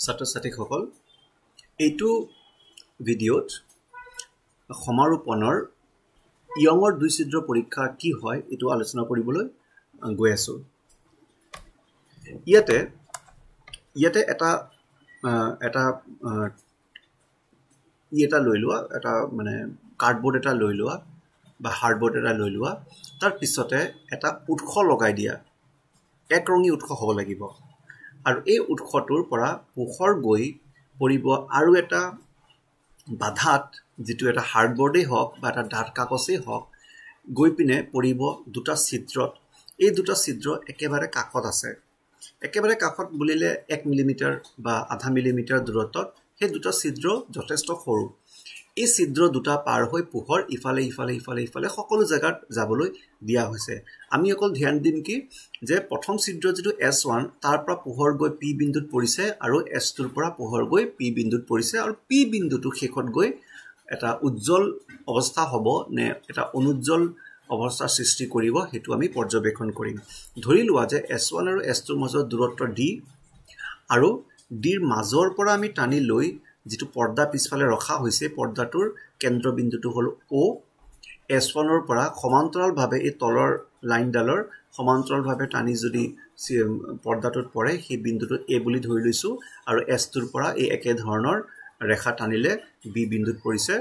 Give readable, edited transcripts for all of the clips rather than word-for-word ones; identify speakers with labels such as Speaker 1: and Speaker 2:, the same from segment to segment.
Speaker 1: ছাত্ৰ-ছাত্ৰীসকল এইটো ভিডিঅ'ত সমাৰোপণৰ ইয়ঙৰ দ্বিছিদ্ৰ পৰীক্ষা কি হয় এটো আলোচনা কৰিবলৈ গৈ আছো ইয়াতে এটা লৈ লোৱা এটা মানে কাৰ্ডবোৰ্ড এটা লৈ লোৱা বা হাৰ্ডবোৰ্ড এটা লৈ লোৱা তাৰ পিছতে এটা উৎস লগাই দিয়া এক ৰঙী উৎস হ'ব লাগিব আৰু এই উৎসটোৰ পৰা পোহৰ গৈ পৰিব আৰু এটা বাধাত যেটো এটা হাৰ্ডবোৰ্ডে হওক বা এটা ডাঠ কাগজে হওক গৈ পিনে পৰিব দুটা ছিদ্ৰত এই দুটা ছিদ্ৰ একেবাৰে কাষত আছে একেবাৰে কাষত বুলিলে 1 মিলিমিটাৰ বা আধা মিলিমিটাৰ দূৰত্বত সেই দুটা ছিদ্ৰ যথেষ্ট সৰু এই ছিদ্ৰ দুটা পাৰ হৈ পোহৰ ইফালে সকলো জায়গাত যাবলৈ দিয়া হৈছে আমি অকল ধ্যান দিম কি যে প্ৰথম ছিদ্ৰ যেটো S1 তাৰ পৰা পোহৰ গৈ P বিন্দুত পৰিছে আৰু S2 ৰ পৰা পোহৰ গৈ P বিন্দুত পৰিছে আৰু P বিন্দুটো শেষত গৈ এটা উজ্জ্বল অৱস্থা হ'ব নে এটা অনুজ্জ্বল অৱস্থা সৃষ্টি কৰিব হেতু আমি পৰ্যবেক্ষণ কৰিম ধৰি লোৱা যে S1 আৰু S2 ৰ মাজৰ দূৰত্ব D আৰু D ৰ মাজৰ পৰা আমি টানি লৈ যেটো পৰ্দা পিছফালে ৰখা হৈছে পৰ্দাটোৰ কেন্দ্ৰবিন্দুটো হল O S1 ৰ পৰা সমান্তৰালভাৱে এই তলৰ লাইনডালৰ সমান্তৰালভাৱে টানি যদি পৰ্দাটোত পৰে সেই বিন্দুটো A বুলি ধৰি লৈছো আৰু S2 ৰ পৰা এই একে ধৰণৰ ৰেখা টানিলে B বিন্দুত পৰিছে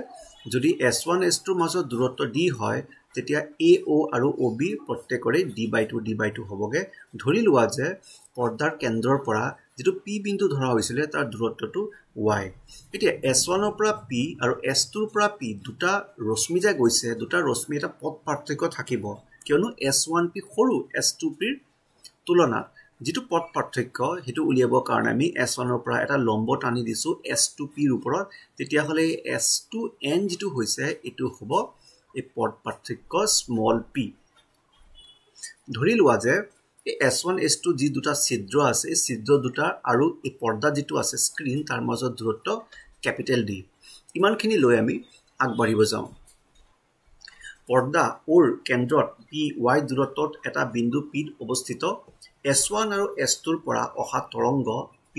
Speaker 1: যদি S1 S2 ৰ মাজৰ দূৰত্ব D হয় তেতিয়া AO আৰু OB প্ৰত্যেকৰে d/2 হ'বগে ধৰি লোৱা যে পৰ্দাৰ কেন্দ্ৰৰ পৰা যেটো P বিন্দু ধৰা হৈছিল তাৰ দূৰত্বটো y এতিয়া S1 ৰ পৰা P আৰু S2 ৰ পৰা P দুটা ৰশ্মি যা গৈছে দুটা ৰশ্মি এটা পথ পাৰ্থক্য থাকিব কিয়নো S1P সৰু S2P ৰ তুলনাত যেটো পথ পাৰ্থক্য হেতু উলিয়াবৰ কাৰণে আমি S1 ৰ পৰা এটা লম্ব টানি দিছো S2P ৰ ওপৰত তেতিয়া হলে S2n যেটো হৈছে এটো হ'ব এই পথ পাৰ্থক্য স্মল p ধৰি লোৱা যে এই S1 S2 যি দুটা ছিদ্ৰ আছে এই ছিদ্ৰ দুটা আৰু এই পৰ্দা যেটো আছে স্ক্ৰিন তাৰ মাজৰ দূৰত্ব ক্যাপিটেল D ইমানখিনি লৈ আমি আগবাঢ়িব যাওঁ পৰ্দা ওৰ কেন্দ্ৰত py দূৰত্বত এটা বিন্দু p অৱস্থিত S1 আৰু S2 ৰ পৰা অহা তৰংগ p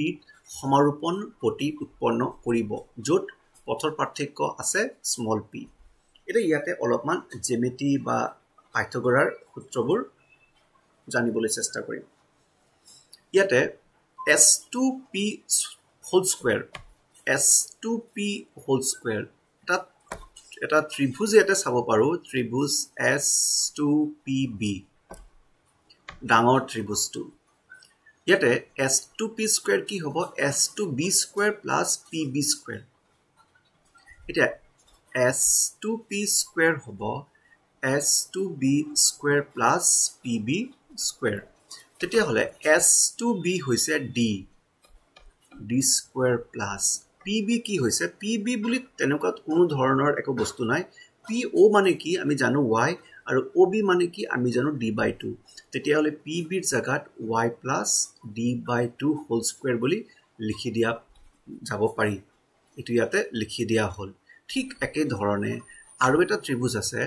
Speaker 1: সমাৰোপণ প্ৰতি উৎপন্ন কৰিব য'ত পথৰ পাৰ্থক্য আছে স্মল p এটা ইয়াতে অলপমান জ্যামিতি বা পাইথাগোৰাৰ সূত্ৰবোৰ জানিবলৈ চেষ্টা কৰিম ইয়াতে S2p হোল স্কয়াৰ এটা ত্ৰিভুজ ইয়াতে চাব পাৰো ত্ৰিভুজ S2pb ডাঙৰ ত্ৰিভুজটো ইয়াতে S2p স্কয়াৰ কি হ'ব S2b square plus pb square এটা S2p স্কয়াৰ হ'ব S2b square plus pb square তেতিয়া হলে S2b হৈছে d স্কয়াৰ প্লাস pb কি হৈছে pb বুলি তেনেকুৱা কোনো ধৰণৰ একো বস্তু নাই po মানে কি আমি জানো y আৰু ob মানে কি আমি জানো d/2 তেতিয়া হলে pb ৰ জাগাত y plus d/2 whole square বুলি লিখি দিয়া যাব পাৰি এটো ইয়াতে লিখি দিয়া হল ঠিক একে ধৰণে আৰু এটা ত্ৰিভুজ আছে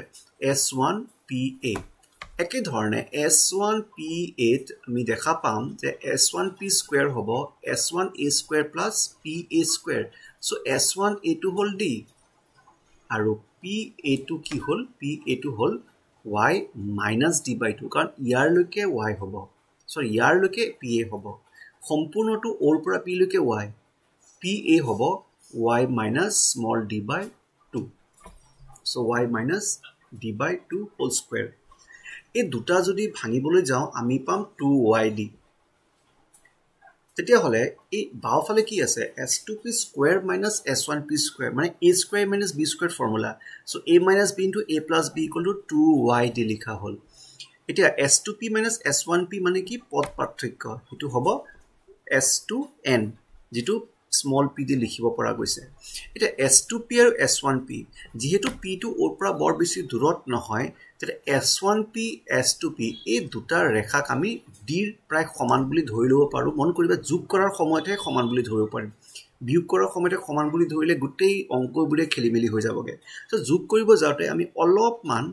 Speaker 1: S1PA একে ধৰণে S1PA আমি দেখা পাম যে S1p স্কয়াৰ হ'ব S1a square plus pa square so S1a2 হল d আৰু pa2 কি হল pa2 হল y minus d/2 কাৰণ ইয়াৰ লৈকে y হ'ব সো ইয়াৰ লৈকে pa হ'ব সম্পূৰ্ণটো ওৰ পৰা p লৈকে y pa হ'ব y minus small d/2 so y minus d/2 whole square এই দুটা যদি ভাঙিবলৈ যাও আমি পাম 2yd তেতিয়া হলে এই বাওফালে কি আছে S2p square minus S1p square মানে a square minus b square formula so a minus b into a plus b equal to 2yd লিখা হল এতিয়া S2p minus S1p মানে কি পথ পাৰ্থক্য হেতু হ'ব S2n যেটো স্মল p দি লিখিব পৰা গৈছে এটা S2p আৰু S1p যেহেতু p টো ওৰ পৰা বৰ বেছি দূৰত নহয় তেতে S1p S2p এই দুটা ৰেখাক আমি d ৰ প্ৰায় সমান বুলি ধৰি লব পাৰো মন কৰিবা যোগ কৰাৰ সময়তে সমান বুলি ধৰিব পাৰিম বিয়োগ কৰাৰ সময়তে সমান বুলি ধৰিলে গুটেই অংকবোৰে খেলিমেলি হৈ যাবগে সো যোগ কৰিব যাওতে আমি অলপমান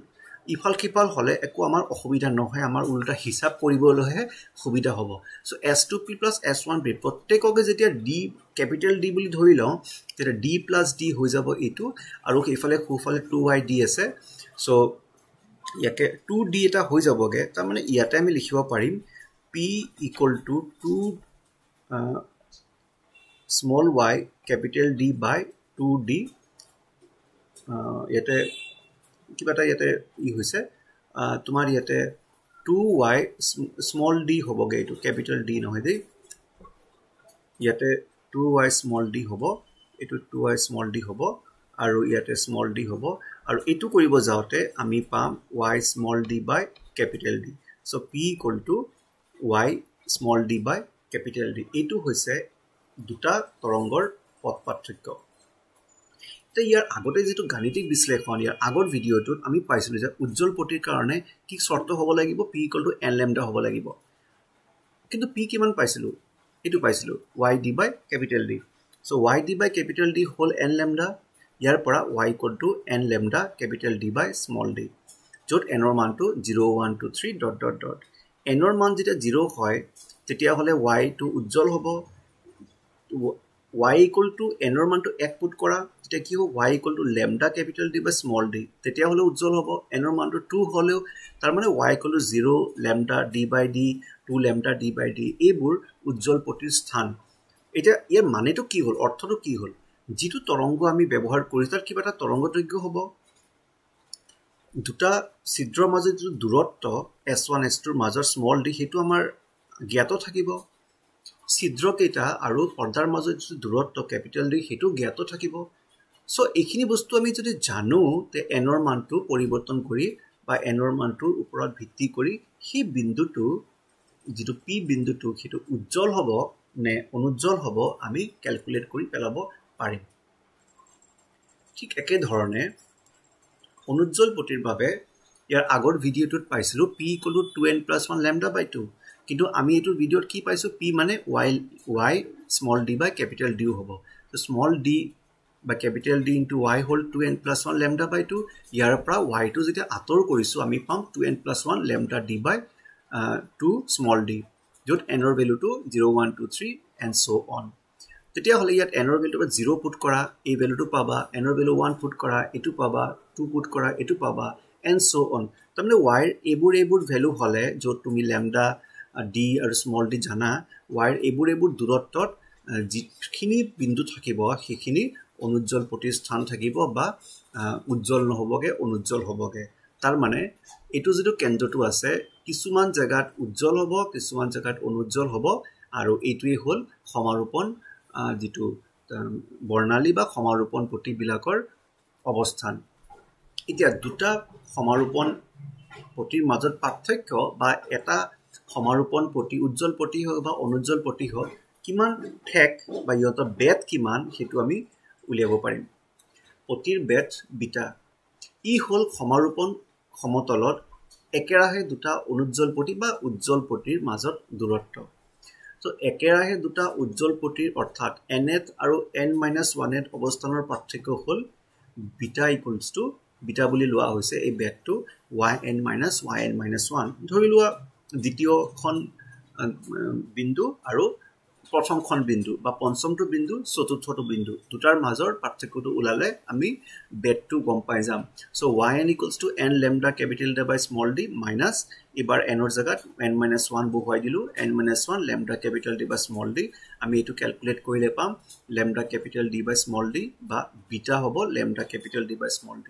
Speaker 1: ইফাল কিফাল হলে একো আমাৰ অসুবিধা নহয় আমাৰ উল্টা হিসাব কৰিবলৈহে সুবিধা হ'ব সো S2p plus S1p প্ৰত্যেককে যেতিয়া d ক্যাপিটাল ডি বুলি ধৰি লওঁ তেতে ডি প্লাস ডি হৈ যাব এটো আৰু এইফালে খুফালে 2y ডি আছে সো ইয়াকে 2d এটা হৈ যাবগে তাৰ মানে ইয়াতে আমি লিখিব পাৰিম p equal to 2 small y capital D by 2d ইয়াতে কিবাটা ইয়াতে ই হৈছে তোমাৰ ইয়াতে 2y small d হবগে এটো capital D নহয় দেই ইয়াতে 2y small d হব এটো 2y small d হব আৰু ইয়াতে small d হব আৰু এটো কৰিব যাওতে আমি পাম y small d by capital D so p equal to y small d by capital D এটো হৈছে দুটা তৰংগৰ পথ পাৰ্থক্য তে ইয়াৰ আগতে যেটো গাণিতিক বিশ্লেষণ ইয়াৰ আগৰ ভিডিওটোত আমি পাইছিলো যে উজ্জ্বল পটিৰ কাৰণে কি শৰ্ত হ'ব লাগিব p equal to n lambda হ'ব লাগিব কিন্তু p কিমান পাইছিলো এটো পাইছিলো y d by capital D so y d by capital D whole n lambda ইয়াৰ পৰা y equal to n lambda capital D by small d যত n ৰ মানটো 0 1 2 3 dot dot dot n ৰ মান যেতিয়া 0 হয় তেতিয়া হলে y টো উজ্জ্বল হ'ব y equal to n ৰ মানটো 1 পুট কৰা তেতিয়া কি হ'ব y equal to lambda capital D by small d তেতিয়া হলে উজ্জ্বল হ'ব n ৰ মানটো 2 হলেও তাৰ মানে y equal to 0 lambda d by d 2 lambda d by d এইবোৰ উজ্জ্বল পটিৰ স্থান এটা ইয়াৰ মানেটো কি হল অৰ্থটো কি হল যেটো তৰংগ আমি ব্যৱহাৰ কৰিছ তাৰ কিবা এটা তৰংগদৈৰ্ঘ্য হ'ব দুটা ছিদ্ৰৰ মাজত যে দূৰত্ব s1 s2 ৰ মাজৰ স্মল d হেতু আমাৰ জ্ঞাত থাকিব ছিদ্ৰ কেইটা আৰু পৰ্দাৰ মাজত যে দূৰত্ব ক্যাপিটাল d হেতু জ্ঞাত থাকিব সো এইখিনি বস্তু আমি যদি জানো তে n ৰ মানটো পৰিৱৰ্তন কৰি বা n ৰ মানটোৰ ওপৰত ভিত্তি কৰি সেই বিন্দুটো যেটো p বিন্দুটো হেতু উজ্জ্বল হ'ব নে অনুজ্জ্বল হ'ব আমি ক্যালকুলেট কৰি পেলাব পাৰিম ঠিক একে ধৰণে অনুজ্জ্বল পটিৰ বাবে ইয়াৰ আগৰ ভিডিওটোত পাইছিলো p equal to 2n plus 1 lambda by 2 কিন্তু আমি এটো ভিডিওত কি পাইছো p মানে y small d by capital D হ'ব so small d by capital D into y whole 2n plus 1 lambda by 2 ইয়াৰ পৰা y টো যেতিয়া আতৰ কৰিছো আমি পাম 2n plus 1 lambda d by 2 small d যত n ৰ ভ্যালুটো 0 1 2 3 and so on তেতিয়া হলে ইয়াত n ৰ ভ্যালুটো 0 পুট কৰা এই ভ্যালুটো পাবা n ৰ ভ্যালু 1 পুট কৰা এটো পাবা 2 পুট কৰা এটো পাবা and so on তাৰমানে y এবোৰ ভ্যালু হলে যত তুমি lambda d আৰু small d জানা y এবোৰ দূৰত্বত যিখিনি বিন্দু থাকিব সেইখিনি অনুজ্জ্বল পটিৰ স্থান থাকিব বা উজ্জ্বল নহবগে অনুজ্জ্বল হবগে তাৰ মানে এটো যেটো কেন্দ্ৰটো আছে কিছুমান জায়গাত উজ্জ্বল হ'ব কিছুমান জায়গাত অনুজ্জ্বল হ'ব আৰু এইটোই হল সমাৰোপণ যেটো বৰ্ণালী বা সমাৰোপণ পটি বিলাকৰ অৱস্থান এতিয়া দুটা সমাৰোপণ পটিৰ মাজত পাৰ্থক্য বা এটা সমাৰোপণ পটি উজ্জ্বল পটি হয় বা অনুজ্জ্বল পটি হয় কিমান ঠেক বা ইয়তৰ বেদ কিমান হেতু আমি উলিয়াব পাৰিম পটিৰ বেদ বিটা ই হল সমাৰোপণ সমতলত একেৰাহে দুটা অনুজ্জ্বল পটি বা উজ্জ্বল পটিৰ মাজত দূৰত্ব তো একেৰাহে দুটা উজ্জ্বল পটিৰ অৰ্থাৎ nth আৰু n-1th অৱস্থানৰ পাৰ্থক্য হল বিটা ইকুৱেলস টু বিটা বুলি লোৱা হৈছে এই বেদটো yn-1 ধৰি লোৱা দ্বিতীয়খন বিন্দু আৰু প্ৰথমখন বিন্দু বা পঞ্চমটো বিন্দু চতুৰ্থটো বিন্দু দুটাৰ মাজৰ পাৰ্থক্যটো উলালে আমি বেদটো গম পাই যাম so yn equals to n lambda capital D by small d minus এবাৰ n ৰ জাগাত n-1 বহুৱাই দিলো n-1 lambda capital D by small d আমি এটো ক্যালকুলেট কৰিলে পাম lambda capital D by small d বা বিটা হ'ব lambda capital D by small d